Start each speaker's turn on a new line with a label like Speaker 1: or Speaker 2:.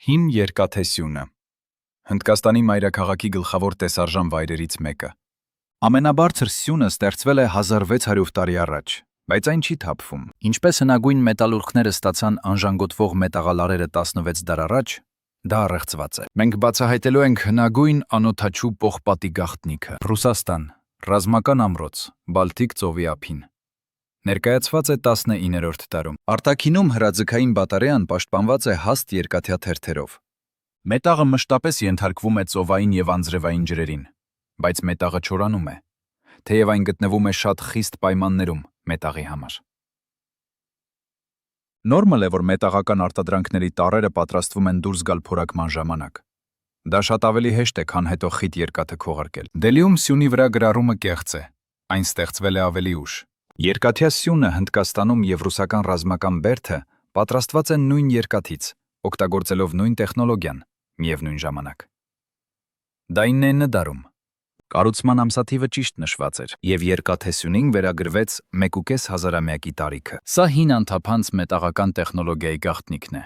Speaker 1: Հին երկաթե սյունը Հնդկաստանի մայրաքաղաքի գլխավոր տեսարժան վայրերից մեկը։ Ամենաբարձր սյունը ստեղծվել է 1600 տարի առաջ, բայց այն չի թափվում։ Ինչպես հնագույն մետալուրգները ստացան անժանգոտվող մետաղալարերը 16 դար առաջ, դա առեղծված է։ Մենք բացահայտելու ենք հնագույն անօդաչու պողպատի գաղտնիքը։ Ռուսաստան, ռազմական ամրոց, Բալթիկ ծովի ափին։ Ներկայացված է 19-րդ դարում։ Արտաքինում հրաձգային բատարեան պաշտպանված է հաստ երկաթյա թերթերով։ Մետաղը մշտապես ենթարկվում է ծովային և անձրևային ջրերին, բայց մետաղը չորանում է, թեև այն գտնվում է շատ խիստ պայմաններում մետաղի համար։ Նորմալ է, որ մետաղական արտադրանքների տառերը պատրաստվում են դուրս գալ փորակման ժամանակ։ Դա շատ ավելի հեշտ է, քան հետո խիտ երկաթը քողարկել։ Դելիում սյունի վրա գրառումը կեղծ է, այն ստեղծվել է ավելի ուշ։ Երկաթյա սյունը Հնդկաստանում և ռուսական ռազմական բերդը պատրաստված են նույն երկաթից, օգտագործելով նույն տեխնոլոգիան, միևնույն ժամանակ։ Դա 9-ը դարում։ Կառուցման ամսաթիվը ճիշտ նշված էր, և երկաթե սյունին վերագրվեց 1,5 հազարամյակի տարիքը։ Սա հին անթափանց մետաղական տեխնոլոգիայի գաղտնիքն է։